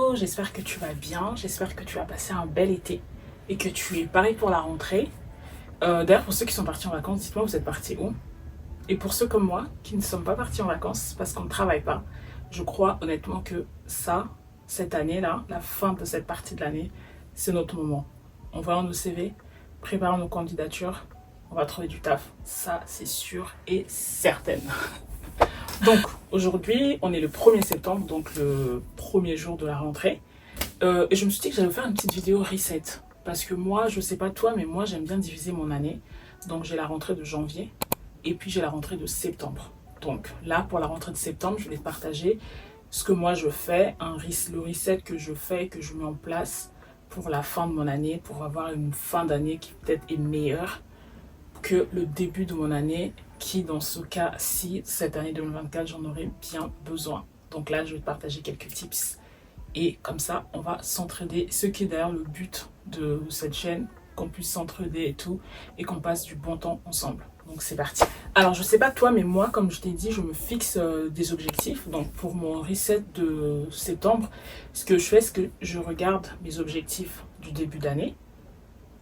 Hello, j'espère que tu vas bien, j'espère que tu as passé un bel été et que tu es paré pour la rentrée. D'ailleurs, pour ceux qui sont partis en vacances, dites-moi vous êtes partis où? Et pour ceux comme moi qui ne sommes pas partis en vacances parce qu'on ne travaille pas, je crois honnêtement que ça, cette année-là, la fin de cette partie de l'année, c'est notre moment. On va nos CV, préparons nos candidatures, on va trouver du taf. Ça, c'est sûr et certain. Donc, aujourd'hui, on est le 1er septembre, donc le premier jour de la rentrée. Et je me suis dit que j'allais vous faire une petite vidéo reset. Parce que moi, je sais pas toi, mais moi, j'aime bien diviser mon année. Donc, j'ai la rentrée de janvier et puis j'ai la rentrée de septembre. Donc, là, pour la rentrée de septembre, je vais te partager ce que moi je fais, le reset que je fais, que je mets en place pour la fin de mon année, pour avoir une fin d'année qui peut-être est meilleure que le début de mon année, qui dans ce cas-ci, cette année 2024, j'en aurais bien besoin. Donc là, je vais te partager quelques tips et comme ça, on va s'entraider. Ce qui est d'ailleurs le but de cette chaîne, qu'on puisse s'entraider et tout, et qu'on passe du bon temps ensemble. Donc c'est parti. Alors je sais pas toi, mais moi, comme je t'ai dit, je me fixe des objectifs. Donc pour mon reset de septembre, ce que je fais, c'est que je regarde mes objectifs du début d'année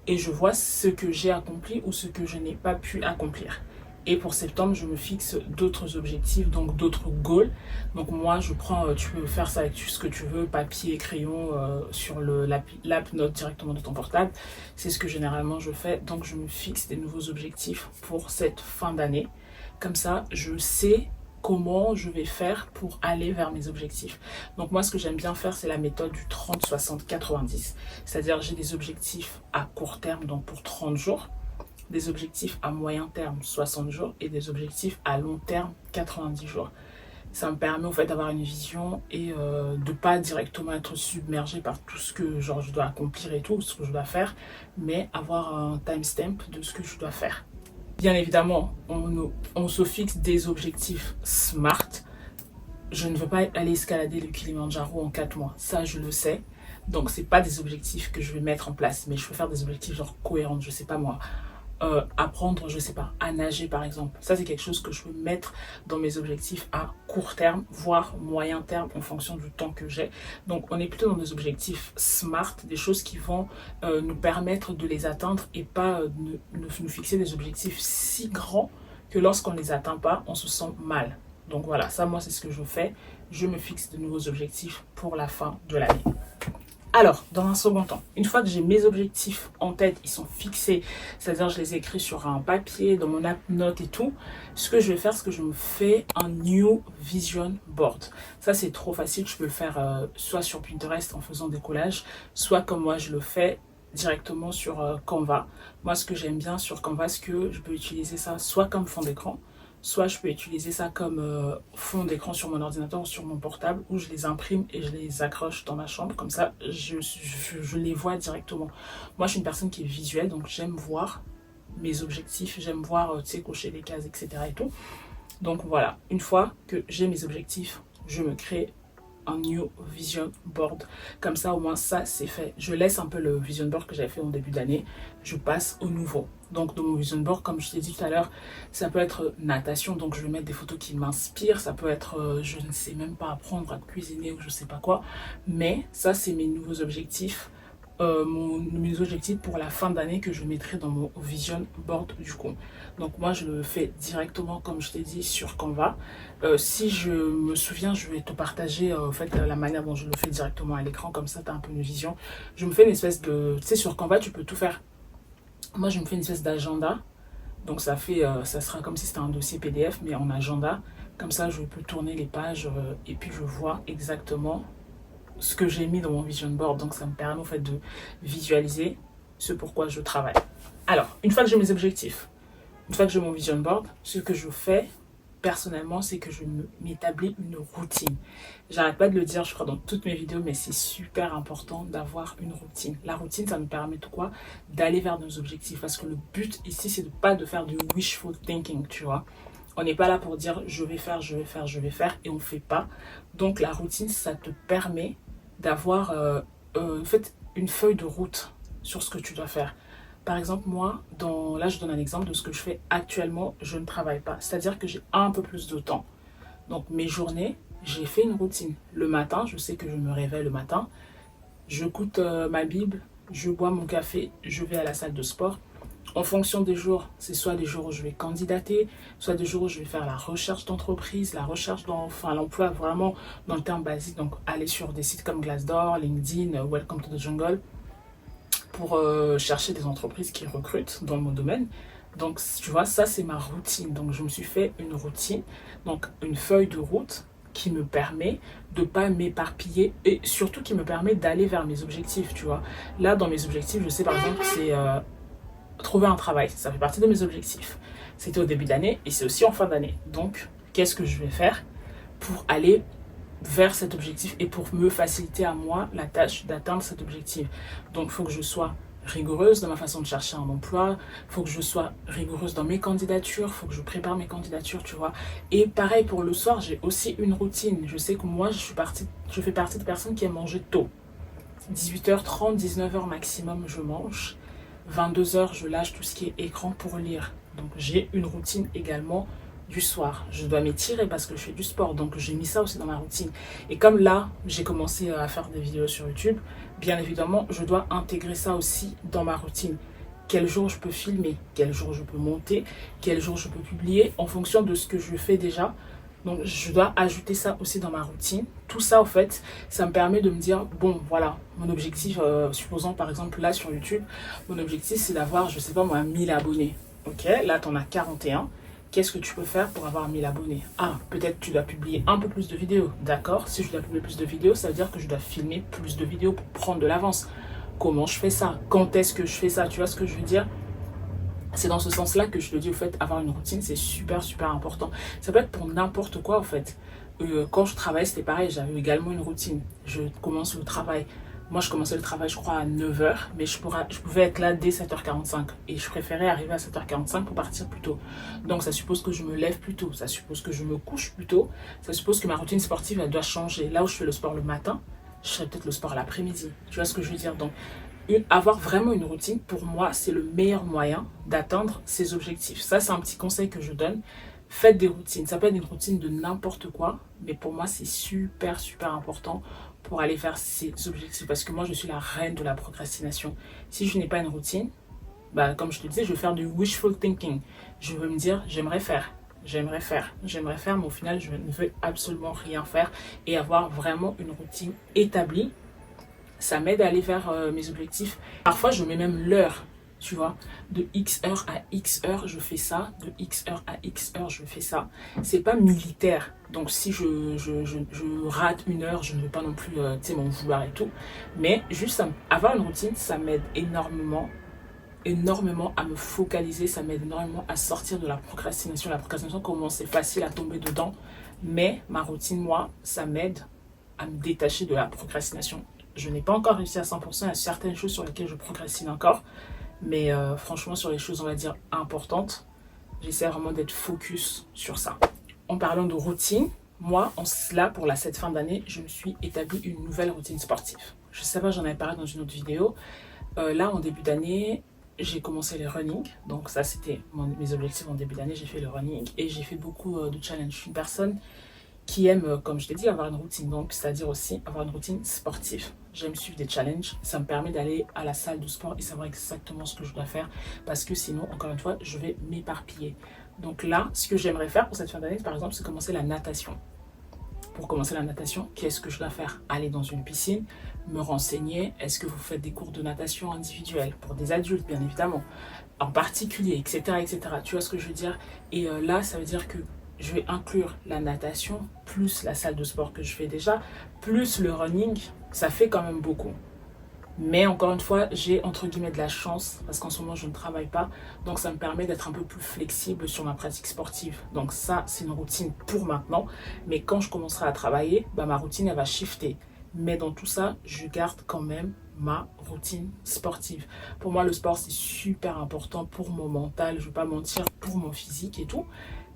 et je vois ce que j'ai accompli ou ce que je n'ai pas pu accomplir. Et pour septembre, je me fixe d'autres objectifs, donc d'autres goals. Donc moi, je prends, tu peux faire ça avec tout ce que tu veux, papier, crayon, sur l'app note directement de ton portable. C'est ce que généralement je fais. Donc je me fixe des nouveaux objectifs pour cette fin d'année. Comme ça, je sais comment je vais faire pour aller vers mes objectifs. Donc moi, ce que j'aime bien faire, c'est la méthode du 30, 60, 90. C'est-à-dire, j'ai des objectifs à court terme, donc pour 30 jours, des objectifs à moyen terme, 60 jours, et des objectifs à long terme, 90 jours. Ça me permet en fait d'avoir une vision et de ne pas directement être submergé par tout ce que genre, je dois accomplir et tout, ce que je dois faire, mais avoir un timestamp de ce que je dois faire. Bien évidemment, on se fixe des objectifs SMART. Je ne veux pas aller escalader le Kilimandjaro en 4 mois, ça je le sais. Donc c'est pas des objectifs que je vais mettre en place, mais je veux faire des objectifs genre cohérents, je sais pas moi. Apprendre, je sais pas, à nager par exemple. Ça c'est quelque chose que je veux mettre dans mes objectifs à court terme, voire moyen terme en fonction du temps que j'ai. Donc on est plutôt dans des objectifs SMART, des choses qui vont nous permettre de les atteindre et pas nous fixer des objectifs si grands que lorsqu'on ne les atteint pas, on se sent mal. Donc voilà, ça moi c'est ce que je fais. Je me fixe de nouveaux objectifs pour la fin de l'année. Alors, dans un second temps, une fois que j'ai mes objectifs en tête, ils sont fixés, c'est-à-dire je les écris sur un papier, dans mon app note et tout, ce que je vais faire, c'est que je me fais un New Vision Board. Ça, c'est trop facile, je peux le faire soit sur Pinterest en faisant des collages, soit comme moi je le fais directement sur Canva. Moi, ce que j'aime bien sur Canva, c'est que je peux utiliser ça soit comme fond d'écran, soit je peux utiliser ça comme fond d'écran sur mon ordinateur ou sur mon portable, où je les imprime et je les accroche dans ma chambre. Comme ça, je les vois directement. Moi, je suis une personne qui est visuelle, donc j'aime voir mes objectifs, j'aime voir, tu sais, cocher les cases, etc. et tout. Donc voilà, une fois que j'ai mes objectifs, je me crée un New Vision Board. Comme ça, au moins, ça, c'est fait. Je laisse un peu le Vision Board que j'avais fait en début d'année. Je passe au nouveau. Donc, dans mon Vision Board, comme je t'ai dit tout à l'heure, ça peut être natation. Donc, je vais mettre des photos qui m'inspirent. Ça peut être, je ne sais même pas, apprendre à cuisiner ou je sais pas quoi. Mais ça, c'est mes nouveaux objectifs. Mes objectifs pour la fin d'année que je mettrai dans mon Vision Board du coup. Donc moi je le fais directement comme je t'ai dit sur Canva. Si je me souviens, je vais te partager en fait la manière dont je le fais directement à l'écran, comme ça tu as un peu une vision. Je me fais une espèce de... Tu sais, sur Canva tu peux tout faire. Moi je me fais une espèce d'agenda. Donc ça fait, ça sera comme si c'était un dossier PDF mais en agenda. Comme ça je peux tourner les pages et puis je vois exactement ce que j'ai mis dans mon vision board. Donc ça me permet en fait de visualiser ce pourquoi je travaille. Alors, une fois que j'ai mes objectifs, une fois que j'ai mon vision board, ce que je fais personnellement, c'est que je m'établis une routine. J'arrête pas de le dire, je crois, dans toutes mes vidéos, mais c'est super important d'avoir une routine. La routine, ça nous permet de quoi? D'aller vers nos objectifs. Parce que le but ici, c'est de pas de faire du wishful thinking, tu vois. On n'est pas là pour dire je vais faire, je vais faire, je vais faire et on ne fait pas. Donc la routine, ça te permet d'avoir en fait une feuille de route sur ce que tu dois faire. Par exemple, moi, là je donne un exemple de ce que je fais actuellement, je ne travaille pas. C'est-à-dire que j'ai un peu plus de temps. Donc mes journées, j'ai fait une routine. Le matin, je sais que je me réveille le matin, j'écoute ma Bible, je bois mon café, je vais à la salle de sport. En fonction des jours, c'est soit des jours où je vais candidater, soit des jours où je vais faire la recherche d'entreprise, la recherche enfin l'emploi vraiment dans le terme basique. Donc aller sur des sites comme Glassdoor, LinkedIn, Welcome to the Jungle pour chercher des entreprises qui recrutent dans mon domaine. Donc tu vois, ça c'est ma routine. Donc je me suis fait une routine, donc une feuille de route qui me permet de ne pas m'éparpiller et surtout qui me permet d'aller vers mes objectifs, tu vois. Là, dans mes objectifs, je sais par exemple, c'est trouver un travail, ça fait partie de mes objectifs. C'était au début d'année et c'est aussi en fin d'année. Donc, qu'est-ce que je vais faire pour aller vers cet objectif et pour me faciliter à moi la tâche d'atteindre cet objectif? Donc, il faut que je sois rigoureuse dans ma façon de chercher un emploi, il faut que je sois rigoureuse dans mes candidatures, il faut que je prépare mes candidatures, tu vois. Et pareil pour le soir, j'ai aussi une routine. Je sais que moi, je fais partie de personnes qui aiment manger tôt. 18h30, 19h maximum, je mange. 22h, je lâche tout ce qui est écran pour lire. Donc j'ai une routine également du soir. Je dois m'étirer parce que je fais du sport. Donc j'ai mis ça aussi dans ma routine. Et comme là, j'ai commencé à faire des vidéos sur YouTube, bien évidemment, je dois intégrer ça aussi dans ma routine. Quel jour je peux filmer, quel jour je peux monter, quel jour je peux publier en fonction de ce que je fais déjà. Donc, je dois ajouter ça aussi dans ma routine. Tout ça, en fait, ça me permet de me dire, bon, voilà, mon objectif, supposons par exemple là sur YouTube, mon objectif c'est d'avoir, je sais pas moi, 1000 abonnés. Ok, là tu en as 41. Qu'est-ce que tu peux faire pour avoir 1000 abonnés? Ah, peut-être tu dois publier un peu plus de vidéos. D'accord, si je dois publier plus de vidéos, ça veut dire que je dois filmer plus de vidéos pour prendre de l'avance. Comment je fais ça? Quand est-ce que je fais ça? Tu vois ce que je veux dire? C'est dans ce sens-là que je te dis, au fait, avoir une routine, c'est super, super important. Ça peut être pour n'importe quoi, en fait. Quand je travaillais, c'était pareil, j'avais également une routine. Je commence le travail. Moi, je commençais le travail, je crois, à 9h, mais je pouvais être là dès 7h45. Et je préférais arriver à 7h45 pour partir plus tôt. Donc, ça suppose que je me lève plus tôt. Ça suppose que je me couche plus tôt. Ça suppose que ma routine sportive, elle doit changer. Là où je fais le sport le matin, je ferai peut-être le sport l'après-midi. Tu vois ce que je veux dire? Donc, avoir vraiment une routine, pour moi, c'est le meilleur moyen d'atteindre ses objectifs. Ça, c'est un petit conseil que je donne. Faites des routines. Ça peut être une routine de n'importe quoi, mais pour moi, c'est super, super important pour aller vers ses objectifs. Parce que moi, je suis la reine de la procrastination. Si je n'ai pas une routine, bah, comme je te disais, je vais faire du wishful thinking. Je vais me dire, j'aimerais faire, mais au final, je ne veux absolument rien faire et avoir vraiment une routine établie. Ça m'aide à aller vers mes objectifs. Parfois, je mets même l'heure, tu vois. De X heure à X heure, je fais ça. De X heure à X heure, je fais ça. C'est pas militaire. Donc, si je rate une heure, je ne vais pas non plus, m'en vouloir et tout. Mais juste avoir une routine, ça m'aide énormément à me focaliser, ça m'aide énormément à sortir de la procrastination. La procrastination, comment c'est facile à tomber dedans. Mais ma routine, moi, ça m'aide à me détacher de la procrastination. Je n'ai pas encore réussi à 100%, il y a certaines choses sur lesquelles je procrastine encore, mais franchement sur les choses on va dire importantes, j'essaie vraiment d'être focus sur ça. En parlant de routine, moi là pour cette fin d'année, je me suis établi une nouvelle routine sportive. Je sais pas, j'en avais parlé dans une autre vidéo. Là en début d'année, j'ai commencé les running, donc ça c'était mes objectifs en début d'année, j'ai fait le running et j'ai fait beaucoup de challenges. Je suis une personne qui aime, comme je t'ai dit, avoir une routine, donc c'est-à-dire aussi avoir une routine sportive. J'aime suivre des challenges, ça me permet d'aller à la salle de sport et savoir exactement ce que je dois faire parce que sinon, encore une fois, je vais m'éparpiller. Donc là, ce que j'aimerais faire pour cette fin d'année, par exemple, c'est commencer la natation. Pour commencer la natation, qu'est-ce que je dois faire? Aller dans une piscine, me renseigner, est-ce que vous faites des cours de natation individuels pour des adultes, bien évidemment, en particulier, etc., etc. Tu vois ce que je veux dire? Et là, ça veut dire que je vais inclure la natation, plus la salle de sport que je fais déjà, plus le running, ça fait quand même beaucoup. Mais encore une fois, j'ai entre guillemets de la chance parce qu'en ce moment, je ne travaille pas. Donc, ça me permet d'être un peu plus flexible sur ma pratique sportive. Donc, ça, c'est une routine pour maintenant. Mais quand je commencerai à travailler, bah, ma routine, elle va shifter. Mais dans tout ça, je garde quand même ma routine sportive. Pour moi, le sport, c'est super important pour mon mental. Je ne vais pas mentir, pour mon physique et tout.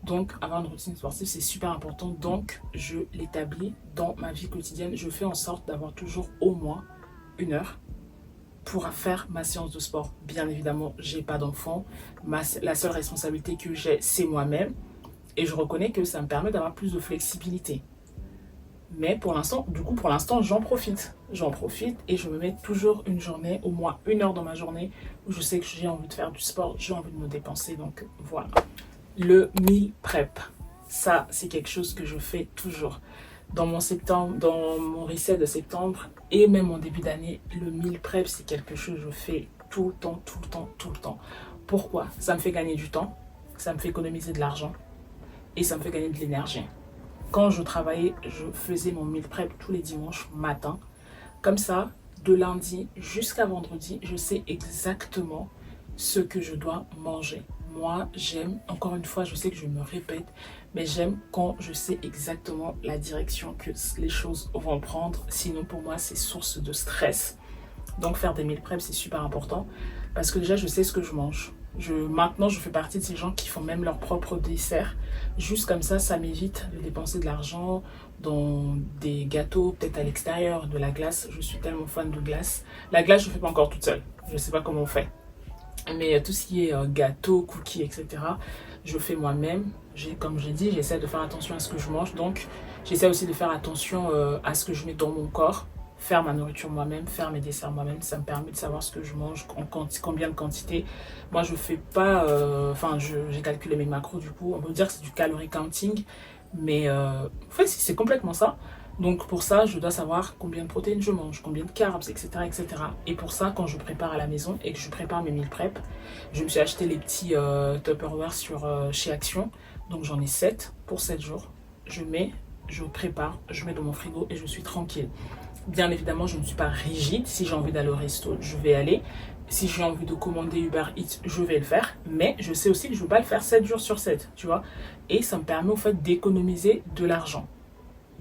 Donc, avoir une routine sportive, c'est super important. Donc, je l'établis dans ma vie quotidienne. Je fais en sorte d'avoir toujours au moins une heure pour faire ma séance de sport. Bien évidemment, j'ai pas d'enfant. La seule responsabilité que j'ai, c'est moi-même. Et je reconnais que ça me permet d'avoir plus de flexibilité. Mais pour l'instant, j'en profite. J'en profite et je me mets toujours une journée, au moins 1 heure dans ma journée, où je sais que j'ai envie de faire du sport, j'ai envie de me dépenser. Donc voilà. Le meal prep, ça c'est quelque chose que je fais toujours. Dans mon reset de septembre et même en début d'année, le meal prep c'est quelque chose que je fais tout le temps, tout le temps, tout le temps. Pourquoi? Ça me fait gagner du temps, ça me fait économiser de l'argent et ça me fait gagner de l'énergie. Quand je travaillais, je faisais mon meal prep tous les dimanches matin. Comme ça, de lundi jusqu'à vendredi, je sais exactement ce que je dois manger. Moi, j'aime, encore une fois, je sais que je me répète, mais j'aime quand je sais exactement la direction que les choses vont prendre. Sinon, pour moi, c'est source de stress. Donc, faire des meal prep, c'est super important parce que déjà, je sais ce que je mange. Maintenant, je fais partie de ces gens qui font même leur propre dessert. Juste comme ça m'évite de dépenser de l'argent dans des gâteaux, peut-être à l'extérieur, de la glace. Je suis tellement fan de glace. La glace, je ne fais pas encore toute seule. Je ne sais pas comment on fait. Mais tout ce qui est gâteau, cookies, etc., je fais moi-même. Comme j'ai dit, j'essaie de faire attention à ce que je mange. Donc, j'essaie aussi de faire attention à ce que je mets dans mon corps. Faire ma nourriture moi-même, faire mes desserts moi-même, ça me permet de savoir ce que je mange, combien de quantité. Moi, je fais pas... j'ai calculé mes macros, du coup. On peut dire que c'est du calorie counting. Mais en fait, c'est complètement ça. Donc pour ça, je dois savoir combien de protéines je mange, combien de carbs, etc., etc. Et pour ça, quand je prépare à la maison et que je prépare mes meal prep, je me suis acheté les petits Tupperware chez Action. Donc j'en ai 7 pour 7 jours. Je prépare, je mets dans mon frigo et je suis tranquille. Bien évidemment, je ne suis pas rigide. Si j'ai envie d'aller au resto, je vais aller. Si j'ai envie de commander Uber Eats, je vais le faire. Mais je sais aussi que je ne veux pas le faire 7 jours sur 7, tu vois. Et ça me permet au fait d'économiser de l'argent.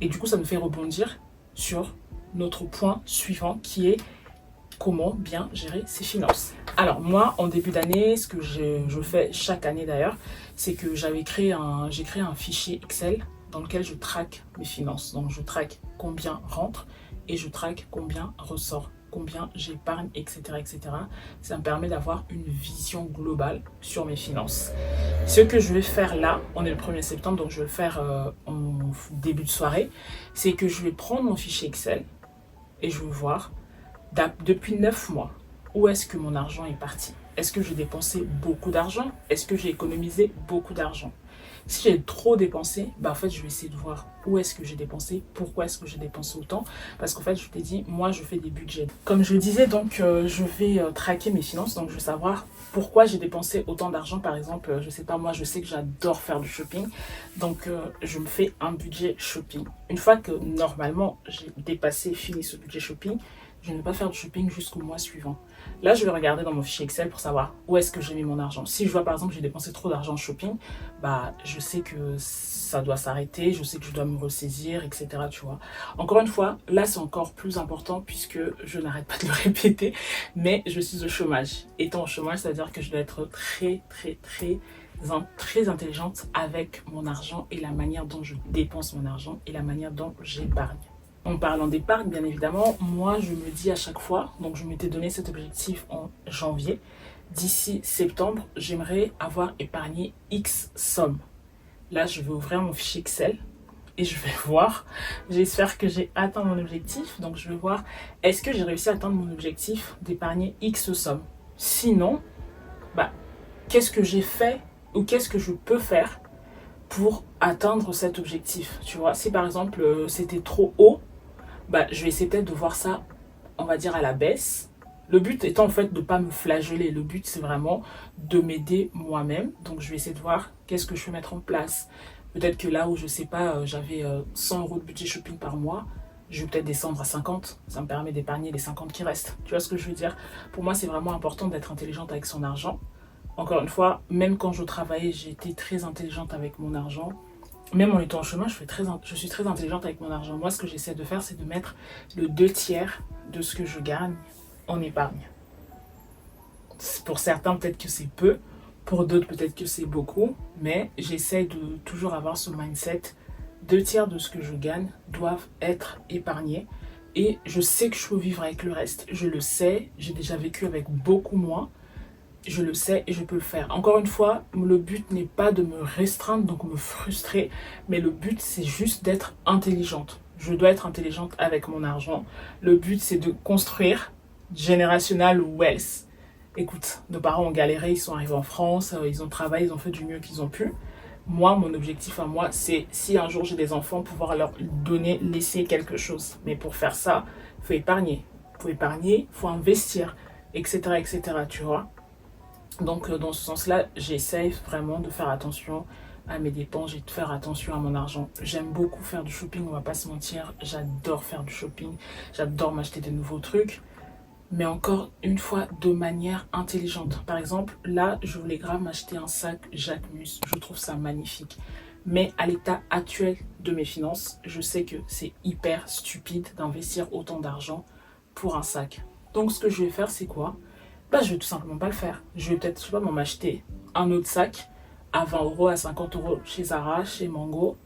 Et du coup, ça me fait rebondir sur notre point suivant qui est comment bien gérer ses finances. Alors moi, en début d'année, ce que je fais chaque année d'ailleurs, c'est que j'ai créé un fichier Excel dans lequel je traque mes finances. Donc je traque combien rentre et je traque combien ressort, combien j'épargne, etc., etc. Ça me permet d'avoir une vision globale sur mes finances. Ce que je vais faire là, on est le 1er septembre, donc je vais le faire en début de soirée, c'est que je vais prendre mon fichier Excel et je vais voir depuis 9 mois, où est-ce que mon argent est parti? Est-ce que j'ai dépensé beaucoup d'argent? Est-ce que j'ai économisé beaucoup d'argent? Si j'ai trop dépensé, en fait, je vais essayer de voir où est-ce que j'ai dépensé, pourquoi est-ce que j'ai dépensé autant. Parce qu'en fait, je t'ai dit, moi, je fais des budgets. Comme je le disais, donc, je vais traquer mes finances. Donc, je vais savoir pourquoi j'ai dépensé autant d'argent. Par exemple, je sais pas, moi, je sais que j'adore faire du shopping. Donc, je me fais un budget shopping. Une fois que, normalement, j'ai fini ce budget shopping, je ne vais pas faire du shopping jusqu'au mois suivant. Là, je vais regarder dans mon fichier Excel pour savoir où est-ce que j'ai mis mon argent. Si je vois par exemple que j'ai dépensé trop d'argent en shopping, je sais que ça doit s'arrêter, je sais que je dois me ressaisir, etc. Tu vois. Encore une fois, là c'est encore plus important puisque je n'arrête pas de le répéter, mais je suis au chômage. Étant au chômage, ça veut dire que je dois être très intelligente avec mon argent et la manière dont je dépense mon argent et la manière dont j'épargne. En parlant d'épargne, bien évidemment, moi je me dis à chaque fois, donc je m'étais donné cet objectif en janvier, d'ici septembre, j'aimerais avoir épargné X somme. Là, je vais ouvrir mon fichier Excel et je vais voir, j'espère que j'ai atteint mon objectif, donc je vais voir, est-ce que j'ai réussi à atteindre mon objectif d'épargner X somme? Sinon, qu'est-ce que j'ai fait ou qu'est-ce que je peux faire pour atteindre cet objectif? Tu vois, si par exemple c'était trop haut, je vais essayer peut-être de voir ça, on va dire, à la baisse. Le but étant en fait de ne pas me flageller. Le but, c'est vraiment de m'aider moi-même. Donc, je vais essayer de voir qu'est-ce que je peux mettre en place. Peut-être que là où, je sais pas, j'avais 100 € de budget shopping par mois, je vais peut-être descendre à 50. Ça me permet d'épargner les 50 qui restent. Tu vois ce que je veux dire? Pour moi, c'est vraiment important d'être intelligente avec son argent. Encore une fois, même quand je travaillais, j'ai été très intelligente avec mon argent. Même en étant en chemin, je suis très intelligente avec mon argent. Moi, ce que j'essaie de faire, c'est de mettre le 2/3 de ce que je gagne en épargne. Pour certains, peut-être que c'est peu. Pour d'autres, peut-être que c'est beaucoup. Mais j'essaie de toujours avoir ce mindset. 2/3 de ce que je gagne doivent être épargnés. Et je sais que je peux vivre avec le reste. Je le sais. J'ai déjà vécu avec beaucoup moins. Je le sais et je peux le faire. Encore une fois, le but n'est pas de me restreindre, donc me frustrer, mais le but c'est juste d'être intelligente. Je dois être intelligente avec mon argent. Le but, c'est de construire generational wealth. Écoute, nos parents ont galéré, ils sont arrivés en France, ils ont travaillé, ils ont fait du mieux qu'ils ont pu. Moi, mon objectif à moi, c'est si un jour j'ai des enfants, pouvoir leur donner, laisser quelque chose. Mais pour faire ça, il faut épargner. Il faut épargner, il faut investir, etc., etc., tu vois. Donc, dans ce sens-là, j'essaye vraiment de faire attention à mes dépenses, de faire attention à mon argent. J'aime beaucoup faire du shopping, on va pas se mentir. J'adore faire du shopping, j'adore m'acheter des nouveaux trucs. Mais encore une fois, de manière intelligente. Par exemple, là, je voulais grave m'acheter un sac Jacquemus. Je trouve ça magnifique. Mais à l'état actuel de mes finances, je sais que c'est hyper stupide d'investir autant d'argent pour un sac. Donc, ce que je vais faire, c'est quoi? Bah, je vais tout simplement pas le faire. Je vais peut-être, je sais pas, m'acheter un autre sac à 20 euros, à 50 euros chez Zara, chez Mango.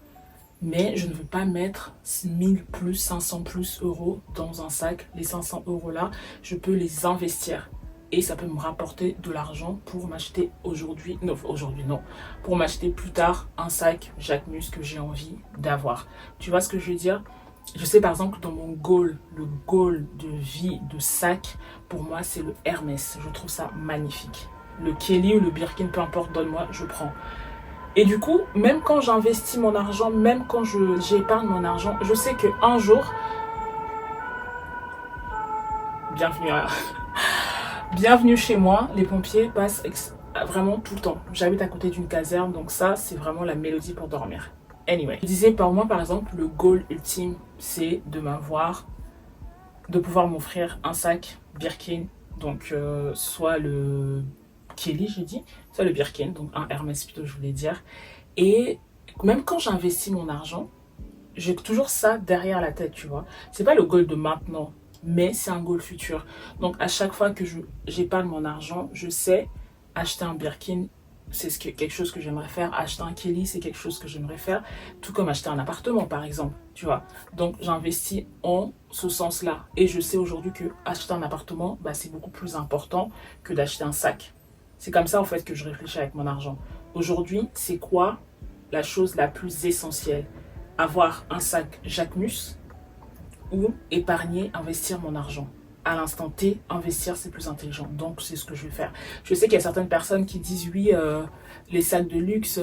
Mais je ne veux pas mettre 1000 plus, 500 plus euros dans un sac. Les 500 euros là, je peux les investir. Et ça peut me rapporter de l'argent pour m'acheter aujourd'hui non, pour m'acheter plus tard un sac Jacquemus que j'ai envie d'avoir. Tu vois ce que je veux dire? Je sais par exemple dans mon goal, le goal de vie de sac, pour moi c'est le Hermès. Je trouve ça magnifique. Le Kelly ou le Birkin, peu importe, donne-moi, je prends. Et du coup, même quand j'investis mon argent, même quand j'épargne mon argent, je sais qu'un jour, bienvenue, bienvenue chez moi, les pompiers passent vraiment tout le temps. J'habite à côté d'une caserne, donc ça, c'est vraiment la mélodie pour dormir. Anyway, je disais par moi, par exemple, le goal ultime, c'est de pouvoir m'offrir un sac Birkin, donc soit le Kelly, j'ai dit, soit le Birkin, donc un Hermès plutôt, je voulais dire. Et même quand j'investis mon argent, j'ai toujours ça derrière la tête, tu vois. C'est pas le goal de maintenant, mais c'est un goal futur. Donc à chaque fois que j'épargne mon argent, je sais acheter un Birkin, quelque chose que j'aimerais faire. Acheter un Kelly, c'est quelque chose que j'aimerais faire. Tout comme acheter un appartement, par exemple, tu vois. Donc j'investis en ce sens-là. Et je sais aujourd'hui que acheter un appartement, bah, c'est beaucoup plus important que d'acheter un sac. C'est comme ça, en fait, que je réfléchis avec mon argent. Aujourd'hui, c'est quoi la chose la plus essentielle? Avoir un sac Jacquemus ou épargner, investir mon argent. À l'instant T, investir, c'est plus intelligent. Donc, c'est ce que je vais faire. Je sais qu'il y a certaines personnes qui disent, oui, les sacs de luxe,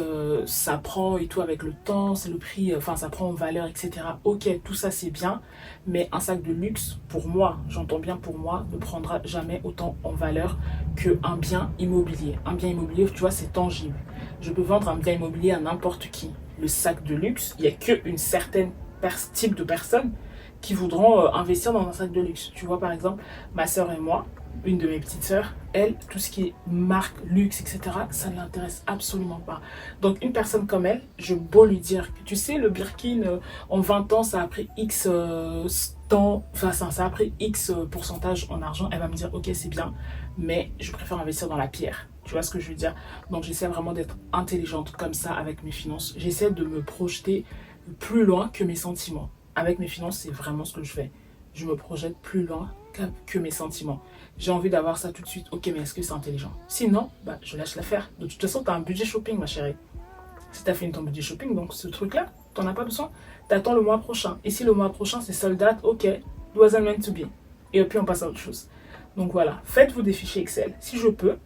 ça prend et tout avec le temps, c'est le prix, enfin, ça prend en valeur, etc. Ok, tout ça, c'est bien. Mais un sac de luxe, pour moi, j'entends bien pour moi, ne prendra jamais autant en valeur qu'un bien immobilier. Un bien immobilier, tu vois, c'est tangible. Je peux vendre un bien immobilier à n'importe qui. Le sac de luxe, il n'y a qu'une certaine type de personnes qui voudront investir dans un sac de luxe. Tu vois, par exemple, ma soeur et moi, une de mes petites sœurs, elle, tout ce qui est marque, luxe, etc., ça ne l'intéresse absolument pas. Donc, une personne comme elle, je beau lui dire que tu sais, le Birkin, en 20 ans, ça a pris X temps, enfin, ça a pris X pourcentage en argent, elle va me dire, ok, c'est bien, mais je préfère investir dans la pierre. Tu vois ce que je veux dire? Donc, j'essaie vraiment d'être intelligente comme ça avec mes finances. J'essaie de me projeter plus loin que mes sentiments. Avec mes finances, c'est vraiment ce que je fais. Je me projette plus loin que mes sentiments. J'ai envie d'avoir ça tout de suite. Ok, mais est-ce que c'est intelligent? Sinon, bah, je lâche l'affaire. De toute façon, tu as un budget shopping, ma chérie. Si tu as fini ton budget shopping, donc ce truc-là, tu n'en as pas besoin. Tu attends le mois prochain. Et si le mois prochain, c'est sold out, ok, it wasn't meant to be. Et puis, on passe à autre chose. Donc voilà, faites-vous des fichiers Excel. Si je peux,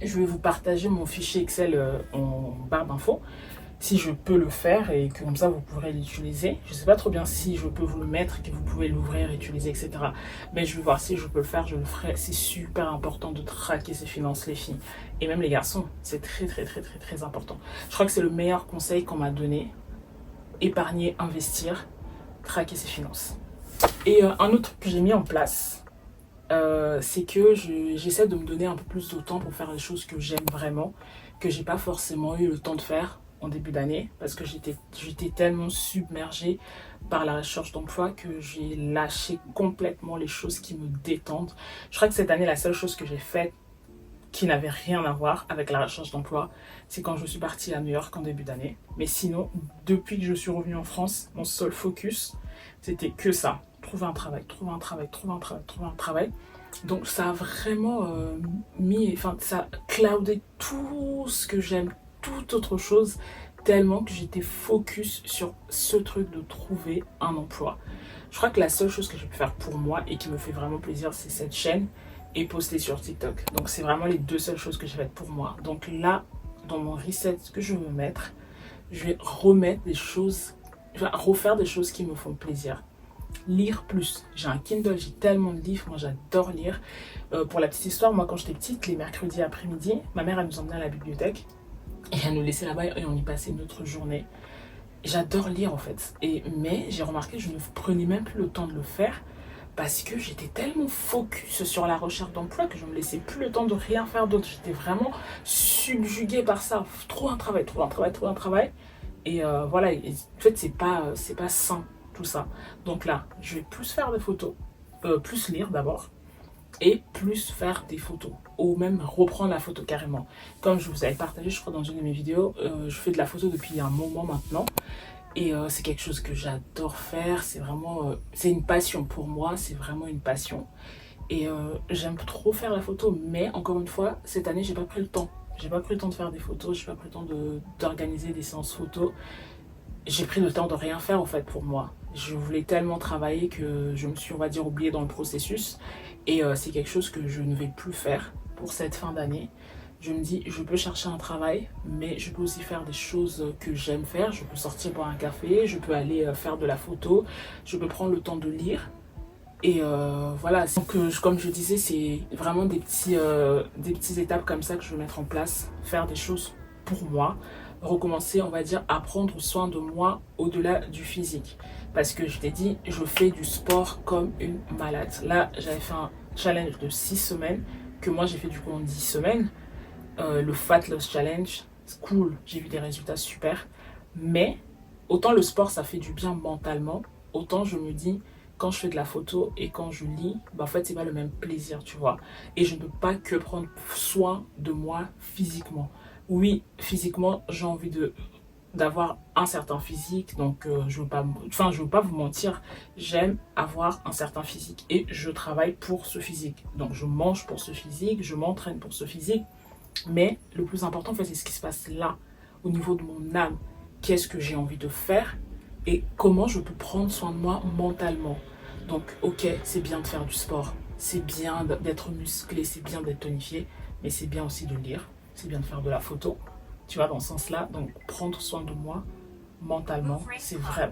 je vais vous partager mon fichier Excel en barre d'infos. Si je peux le faire et que comme ça vous pourrez l'utiliser. Je ne sais pas trop bien si je peux vous le mettre, que vous pouvez l'ouvrir, utiliser, etc. Mais je vais voir si je peux le faire, je le ferai. C'est super important de traquer ses finances, les filles. Et même les garçons, c'est très très très très très important. Je crois que c'est le meilleur conseil qu'on m'a donné. Épargner, investir, traquer ses finances. Et un autre que j'ai mis en place, c'est que j'essaie de me donner un peu plus de temps pour faire les choses que j'aime vraiment, que j'ai pas forcément eu le temps de faire en début d'année parce que j'étais tellement submergée par la recherche d'emploi que j'ai lâché complètement les choses qui me détendent. Je crois que cette année, la seule chose que j'ai faite qui n'avait rien à voir avec la recherche d'emploi, c'est quand je suis partie à New York en début d'année. Mais sinon, depuis que je suis revenue en France, mon seul focus, c'était que ça. Trouver un travail, trouver un travail, trouver un travail, trouver un travail. Donc ça a vraiment ça a cloudé tout ce que j'aime, toute autre chose, tellement que j'étais focus sur ce truc de trouver un emploi. Je crois que la seule chose que je peux faire pour moi et qui me fait vraiment plaisir, c'est cette chaîne et poster sur TikTok. Donc c'est vraiment les deux seules choses que j'ai faites pour moi. Donc là, dans mon reset que je veux mettre, je vais remettre des choses, je vais refaire des choses qui me font plaisir. Lire plus. J'ai un Kindle, j'ai tellement de livres, moi j'adore lire. Pour la petite histoire, moi quand j'étais petite, les mercredis après-midi, ma mère elle nous emmenait à la bibliothèque et elle nous laissait là-bas et on y passait notre journée. J'adore lire en fait, mais j'ai remarqué que je ne prenais même plus le temps de le faire parce que j'étais tellement focus sur la recherche d'emploi que je ne me laissais plus le temps de rien faire d'autre. J'étais vraiment subjuguée par ça. Trop un travail, trop un travail, trop un travail. Et voilà, et en fait c'est pas sain tout ça. Donc là, je vais plus faire des photos, plus lire d'abord et plus faire des photos ou même reprendre la photo carrément. Comme je vous avais partagé, je crois, dans une de mes vidéos, je fais de la photo depuis un moment maintenant et c'est quelque chose que j'adore faire. C'est vraiment, c'est une passion pour moi, c'est vraiment une passion et j'aime trop faire la photo, mais encore une fois, cette année, j'ai pas pris le temps. J'ai pas pris le temps de faire des photos, j'ai pas pris le temps d'organiser des séances photos. J'ai pris le temps de rien faire en fait pour moi. Je voulais tellement travailler que je me suis, on va dire, oubliée dans le processus. Et c'est quelque chose que je ne vais plus faire pour cette fin d'année. Je me dis, je peux chercher un travail, mais je peux aussi faire des choses que j'aime faire. Je peux sortir boire un café, je peux aller faire de la photo, je peux prendre le temps de lire. Et voilà, donc comme je disais, c'est vraiment des petites étapes comme ça que je veux mettre en place. Faire des choses pour moi, recommencer, on va dire, à prendre soin de moi au-delà du physique. Parce que je t'ai dit, je fais du sport comme une malade. Là, j'avais fait un challenge de 6 semaines, que moi j'ai fait du coup en 10 semaines. Le Fat Loss Challenge, c'est cool, j'ai vu des résultats super. Mais autant le sport, ça fait du bien mentalement, autant je me dis, quand je fais de la photo et quand je lis, bah en fait, c'est pas le même plaisir, tu vois. Et je ne peux pas que prendre soin de moi physiquement. Oui, physiquement, j'ai envie d'avoir un certain physique, donc je veux pas vous mentir, j'aime avoir un certain physique et je travaille pour ce physique. Donc je mange pour ce physique, je m'entraîne pour ce physique, mais le plus important en fait c'est ce qui se passe là, au niveau de mon âme. Qu'est-ce que j'ai envie de faire et comment je peux prendre soin de moi mentalement. Donc ok, c'est bien de faire du sport, c'est bien d'être musclé, c'est bien d'être tonifié, mais c'est bien aussi de lire, c'est bien de faire de la photo. Tu vois, dans ce sens-là, donc prendre soin de moi mentalement, c'est vrai.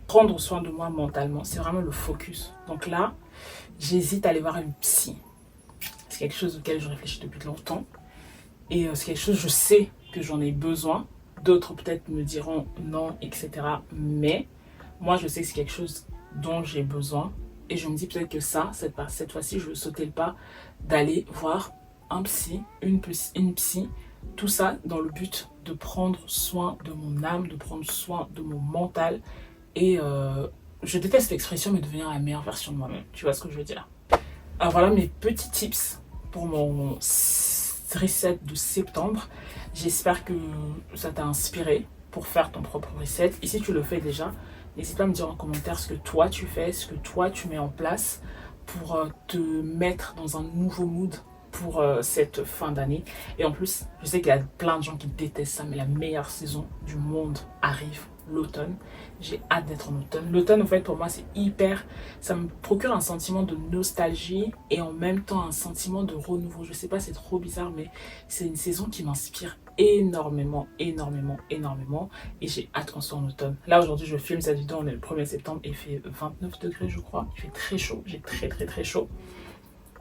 Prendre soin de moi mentalement, c'est vraiment le focus. Donc là, j'hésite à aller voir une psy. C'est quelque chose auquel je réfléchis depuis longtemps. Et c'est quelque chose, je sais que j'en ai besoin. D'autres peut-être me diront non, etc. Mais moi, je sais que c'est quelque chose dont j'ai besoin. Et je me dis peut-être que cette fois-ci, je veux sauter le pas d'aller voir un psy, une psy. Tout ça dans le but de prendre soin de mon âme, de prendre soin de mon mental. Et je déteste l'expression, mais devenir la meilleure version de moi-même. Tu vois ce que je veux dire? Alors voilà mes petits tips pour mon reset de septembre. J'espère que ça t'a inspiré pour faire ton propre reset. Et si tu le fais déjà, n'hésite pas à me dire en commentaire ce que toi tu fais, ce que toi tu mets en place pour te mettre dans un nouveau mood pour cette fin d'année. Et en plus, je sais qu'il y a plein de gens qui détestent ça, mais la meilleure saison du monde arrive, l'automne. J'ai hâte d'être en automne. L'automne, en fait, pour moi, c'est hyper... Ça me procure un sentiment de nostalgie et en même temps un sentiment de renouveau. Je sais pas, c'est trop bizarre, mais c'est une saison qui m'inspire énormément, énormément, énormément. Et j'ai hâte qu'on soit en automne. Là, aujourd'hui, je filme cette vidéo, on est le 1er septembre et il fait 29 degrés, je crois. Il fait très chaud, j'ai très, très, très chaud.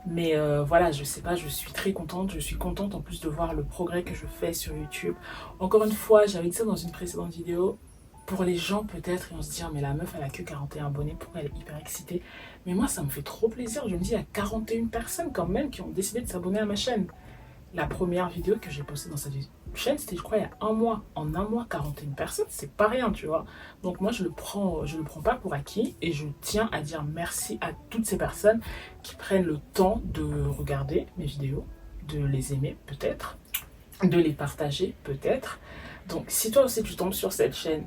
Mais voilà, je sais pas, je suis très contente. Je suis contente en plus de voir le progrès que je fais sur YouTube. Encore une fois, j'avais dit ça dans une précédente vidéo. Pour les gens peut-être, ils vont se dire mais la meuf elle a que 41 abonnés, pourquoi elle est hyper excitée? Mais moi ça me fait trop plaisir. Je me dis il y a 41 personnes quand même qui ont décidé de s'abonner à ma chaîne. La première vidéo que j'ai postée dans cette chaîne, c'était je crois il y a un mois. En un mois, 41 personnes, c'est pas rien, tu vois. Donc moi je le prends pas pour acquis et je tiens à dire merci à toutes ces personnes qui prennent le temps de regarder mes vidéos, de les aimer peut-être, de les partager peut-être. Donc si toi aussi tu tombes sur cette chaîne,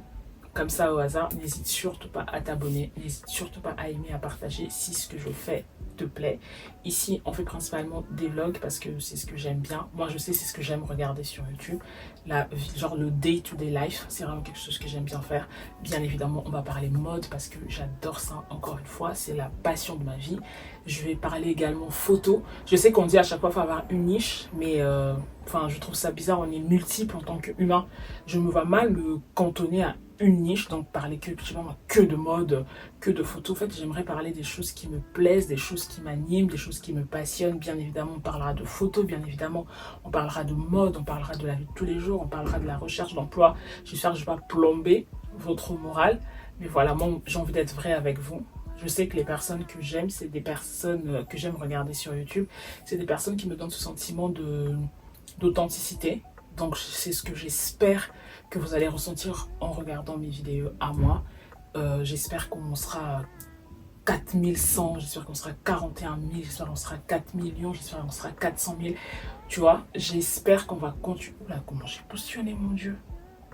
comme ça au hasard. N'hésite surtout pas à t'abonner, n'hésite surtout pas à aimer, à partager si ce que je fais te plaît. Ici, on fait principalement des vlogs parce que c'est ce que j'aime bien. Moi, je sais, c'est ce que j'aime regarder sur YouTube. La vie, genre le day-to-day life, c'est vraiment quelque chose que j'aime bien faire. Bien évidemment, on va parler mode parce que j'adore ça. Encore une fois, c'est la passion de ma vie. Je vais parler également photo. Je sais qu'on dit à chaque fois qu'il faut avoir une niche, mais enfin, je trouve ça bizarre. On est multiples en tant qu'humain. Je me vois mal me cantonner à une niche, donc parler que, je sais pas, que de mode, que de photos. En fait, j'aimerais parler des choses qui me plaisent, des choses qui m'animent, des choses qui me passionnent. Bien évidemment, on parlera de photos, bien évidemment, on parlera de mode, on parlera de la vie de tous les jours, on parlera de la recherche d'emploi. J'espère que je ne vais pas plomber votre morale, mais voilà, moi, j'ai envie d'être vraie avec vous. Je sais que les personnes que j'aime, c'est des personnes que j'aime regarder sur YouTube. C'est des personnes qui me donnent ce sentiment d'authenticité. Donc, c'est ce que j'espère que vous allez ressentir en regardant mes vidéos à moi. J'espère qu'on sera 4100, j'espère qu'on sera 41 000, j'espère qu'on sera 4 millions, j'espère qu'on sera 400 000. Tu vois, j'espère qu'on va continuer. Oula, comment j'ai positionné, mon Dieu.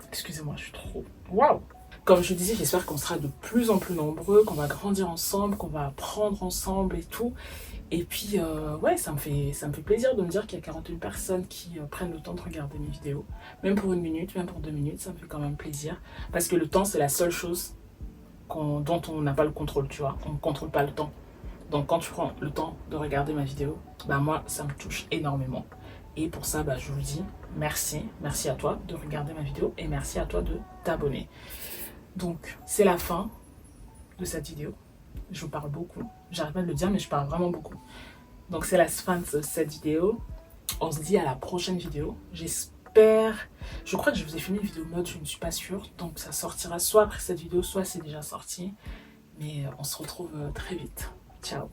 Excusez-moi, je suis trop... Waouh! Comme je disais, j'espère qu'on sera de plus en plus nombreux, qu'on va grandir ensemble, qu'on va apprendre ensemble et tout. Et puis, ouais, ça me fait plaisir de me dire qu'il y a 41 personnes qui prennent le temps de regarder mes vidéos. Même pour 1 minute, même pour 2 minutes, ça me fait quand même plaisir. Parce que le temps, c'est la seule chose dont on n'a pas le contrôle, tu vois. On ne contrôle pas le temps. Donc, quand tu prends le temps de regarder ma vidéo, bah moi, ça me touche énormément. Et pour ça, bah, je vous dis merci. Merci à toi de regarder ma vidéo et merci à toi de t'abonner. Donc, c'est la fin de cette vidéo. Je vous parle beaucoup. J'arrête pas de le dire, mais je parle vraiment beaucoup. Donc, c'est la fin de cette vidéo. On se dit à la prochaine vidéo. J'espère... Je crois que je vous ai filmé une vidéo mode, je ne suis pas sûre. Donc, ça sortira soit après cette vidéo, soit c'est déjà sorti. Mais on se retrouve très vite. Ciao.